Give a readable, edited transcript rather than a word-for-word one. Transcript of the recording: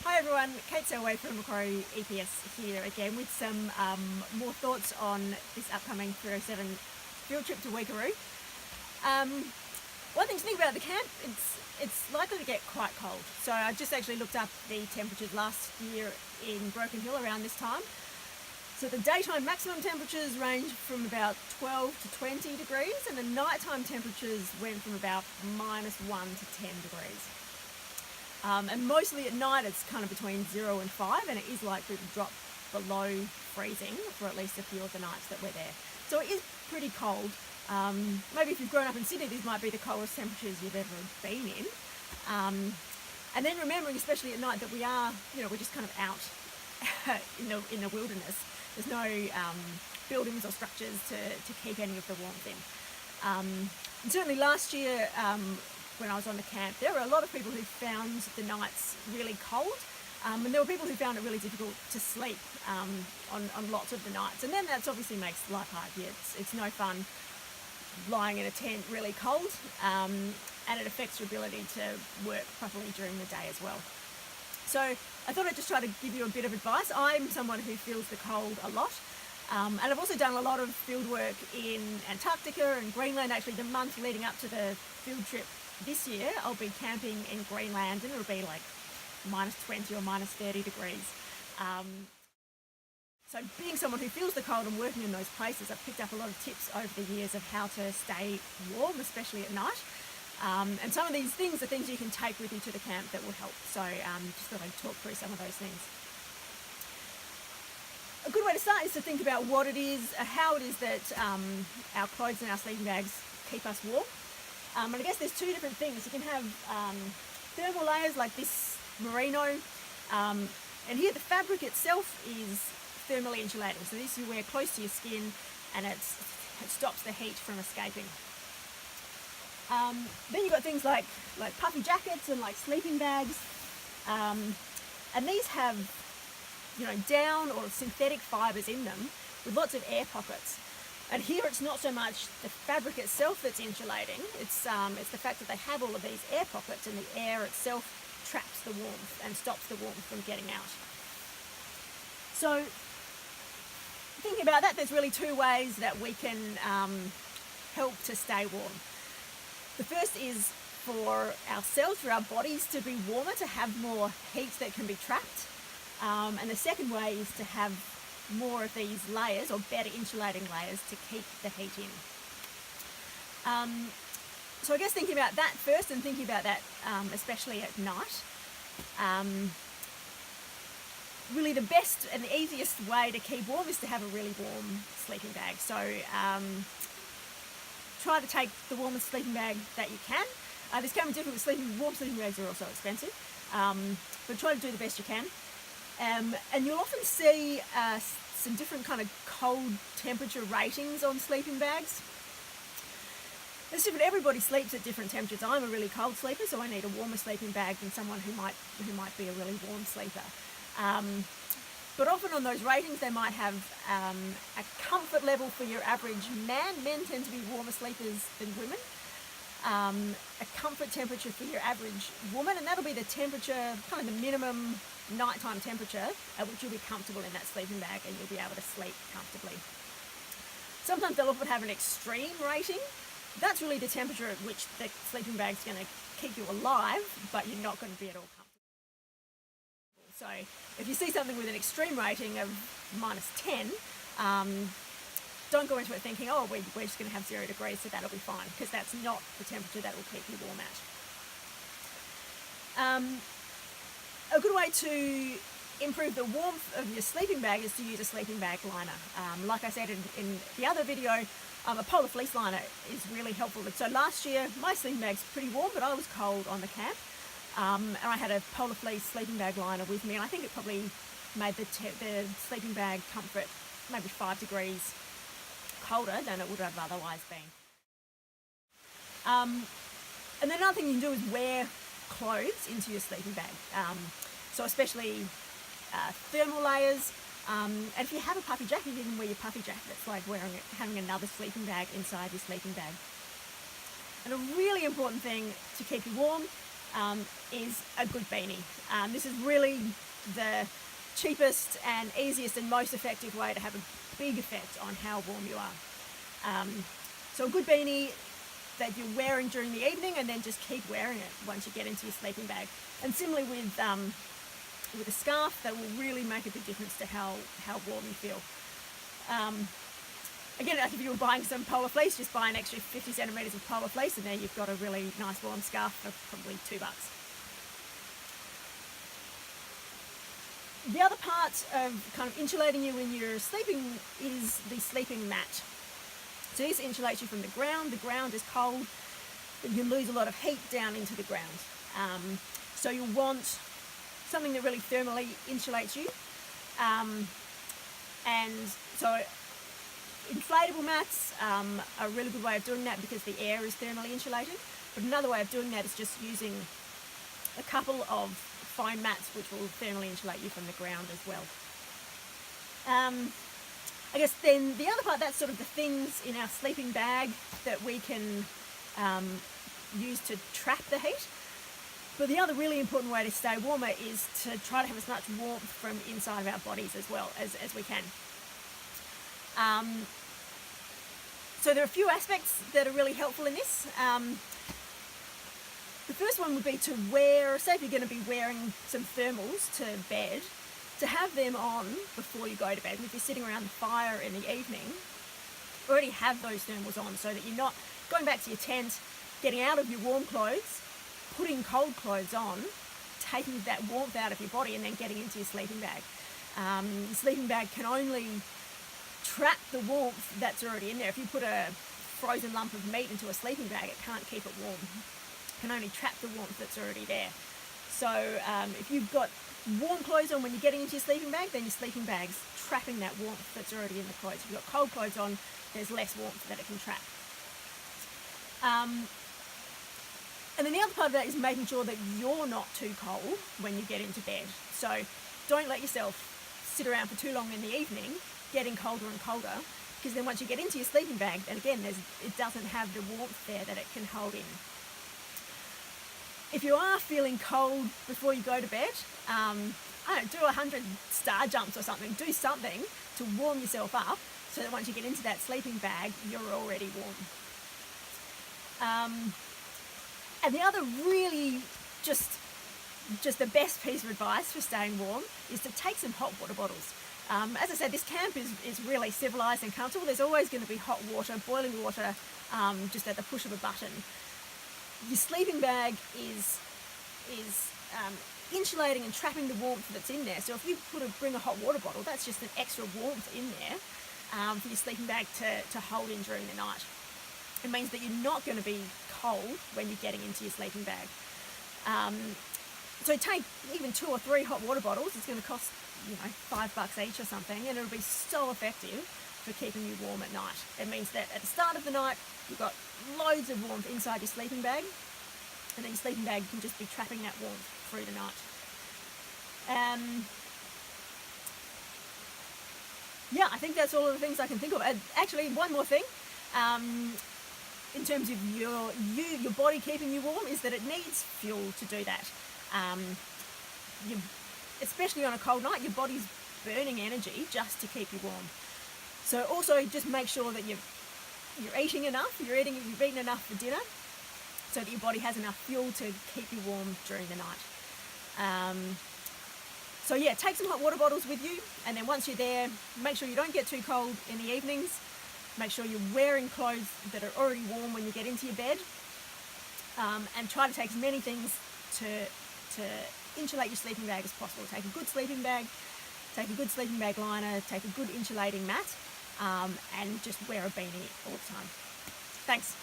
Hi everyone, Kate Selway from Macquarie EPS here again with some more thoughts on this upcoming 307 field trip to Weekaroo. One thing to think about the camp, it's likely to get quite cold. So I just actually looked up the temperatures last year in Broken Hill around this time. So the daytime maximum temperatures range from about 12 to 20 degrees and the nighttime temperatures went from about -1 to 10 degrees. And mostly at night it's kind of between 0 and 5 and it is likely to drop below freezing for at least a few of the nights that we're there. So it is pretty cold. Maybe if you've grown up in Sydney, these might be the coldest temperatures you've ever been in. And then remembering, especially at night, that we are, we're just kind of out in the wilderness. There's no buildings or structures to keep any of the warmth in. And certainly last year, when I was on the camp, there were a lot of people who found the nights really cold, and there were people who found it really difficult to sleep on lots of the nights. And then that obviously makes life hard. Yeah, it's no fun lying in a tent really cold, and it affects your ability to work properly during the day as well. So I thought I'd just try to give you a bit of advice. I'm someone who feels the cold a lot. And I've also done a lot of field work in Antarctica and Greenland. Actually, the month leading up to the field trip this year, I'll be camping in Greenland and it'll be like -20 or -30 degrees. So being someone who feels the cold and working in those places, I've picked up a lot of tips over the years of how to stay warm, especially at night. And some of these things are things you can take with you to the camp that will help. So just thought I'd talk through some of those things. A good way to start is to think about what it is, how it is that our clothes and our sleeping bags keep us warm. And I guess there's two different things. You can have thermal layers like this merino, and here the fabric itself is thermally insulating. So this you wear close to your skin and it stops the heat from escaping. Then you've got things like puffy jackets and like sleeping bags, and these have down or synthetic fibres in them with lots of air pockets. And here it's not so much the fabric itself that's insulating, it's the fact that they have all of these air pockets and the air itself traps the warmth and stops the warmth from getting out. So thinking about that, there's really two ways that we can help to stay warm. The first is for ourselves, for our bodies to be warmer, to have more heat that can be trapped. And the second way is to have more of these layers or better insulating layers to keep the heat in. So I guess thinking about that first and thinking about that especially at night, really the best and the easiest way to keep warm is to have a really warm sleeping bag. So try to take the warmest sleeping bag that you can. This can be difficult with warm sleeping bags are also expensive, but try to do the best you can. And you'll often see some different kind of cold temperature ratings on sleeping bags. It's different. Everybody sleeps at different temperatures. I'm a really cold sleeper, so I need a warmer sleeping bag than someone who might be a really warm sleeper. But often on those ratings, they might have a comfort level for your average man. Men tend to be warmer sleepers than women. A comfort temperature for your average woman, and that'll be the temperature, kind of the minimum nighttime temperature at which you'll be comfortable in that sleeping bag and you'll be able to sleep comfortably. Sometimes they'll often have an extreme rating. That's really the temperature at which the sleeping bag's going to keep you alive, but you're not going to be at all comfortable. So if you see something with an extreme rating of -10, don't go into it thinking, oh, we're just going to have 0 degrees, so that'll be fine, because that's not the temperature that will keep you warm at. A good way to improve the warmth of your sleeping bag is to use a sleeping bag liner. Like I said in the other video, a polar fleece liner is really helpful. So last year, my sleeping bag's pretty warm, but I was cold on the camp. And I had a polar fleece sleeping bag liner with me, and I think it probably made the sleeping bag comfort maybe 5 degrees colder than it would have otherwise been. And then another thing you can do is wear clothes into your sleeping bag. So especially thermal layers. And if you have a puffy jacket, you can wear your puffy jacket. It's like having another sleeping bag inside your sleeping bag. And a really important thing to keep you warm is a good beanie. This is really the cheapest and easiest and most effective way to have a big effect on how warm you are. So a good beanie that you're wearing during the evening, and then just keep wearing it once you get into your sleeping bag. And similarly with a scarf, that will really make a big difference to how warm you feel. Again, like if you were buying some polar fleece, just buy an extra 50 centimetres of polar fleece, and there you've got a really nice warm scarf for probably $2. The other part of kind of insulating you when you're sleeping is the sleeping mat. So this insulates you from the ground. The ground is cold, but you lose a lot of heat down into the ground. So you want something that really thermally insulates you. And so inflatable mats are a really good way of doing that because the air is thermally insulated. But another way of doing that is just using a couple of foam mats which will thermally insulate you from the ground as well. I guess then the other part, that's sort of the things in our sleeping bag that we can use to trap the heat. But the other really important way to stay warmer is to try to have as much warmth from inside of our bodies as well as we can. So there are a few aspects that are really helpful in this. The first one would be to wear, say if you're going to be wearing some thermals to bed, to have them on before you go to bed. And if you're sitting around the fire in the evening, already have those thermals on so that you're not going back to your tent, getting out of your warm clothes, putting cold clothes on, taking that warmth out of your body, and then getting into your sleeping bag. The sleeping bag can only trap the warmth that's already in there. If you put a frozen lump of meat into a sleeping bag, it can't keep it warm. It can only trap the warmth that's already there. So if you've got warm clothes on when you're getting into your sleeping bag, then your sleeping bag's trapping that warmth that's already in the clothes. If you've got cold clothes on, there's less warmth that it can trap. And then the other part of that is making sure that you're not too cold when you get into bed. So don't let yourself sit around for too long in the evening, getting colder and colder, because then once you get into your sleeping bag, then again, it doesn't have the warmth there that it can hold in. If you are feeling cold before you go to bed, I don't know, do 100 star jumps or something. Do something to warm yourself up so that once you get into that sleeping bag, you're already warm. And the other really just the best piece of advice for staying warm is to take some hot water bottles. As I said, this camp is really civilised and comfortable. There's always going to be hot water, boiling water, just at the push of a button. Your sleeping bag is insulating and trapping the warmth that's in there. So if you bring a hot water bottle, that's just an extra warmth in there for your sleeping bag to hold in during the night. It means that you're not going to be cold when you're getting into your sleeping bag. So take even 2 or 3 hot water bottles. It's going to cost $5 each or something, and it'll be so effective for keeping you warm at night. It means that at the start of the night, you've got loads of warmth inside your sleeping bag, and then your sleeping bag can just be trapping that warmth through the night. Yeah, I think that's all of the things I can think of. Actually, one more thing. In terms of your body keeping you warm, is that it needs fuel to do that. Especially on a cold night, your body's burning energy just to keep you warm. So also just make sure that you're eating enough, you've eaten enough for dinner, so that your body has enough fuel to keep you warm during the night. So yeah, take some hot water bottles with you, and then once you're there, make sure you don't get too cold in the evenings. Make sure you're wearing clothes that are already warm when you get into your bed, and try to take as many things to insulate your sleeping bag as possible. Take a good sleeping bag, take a good sleeping bag liner, take a good insulating mat, and just wear a beanie all the time. Thanks.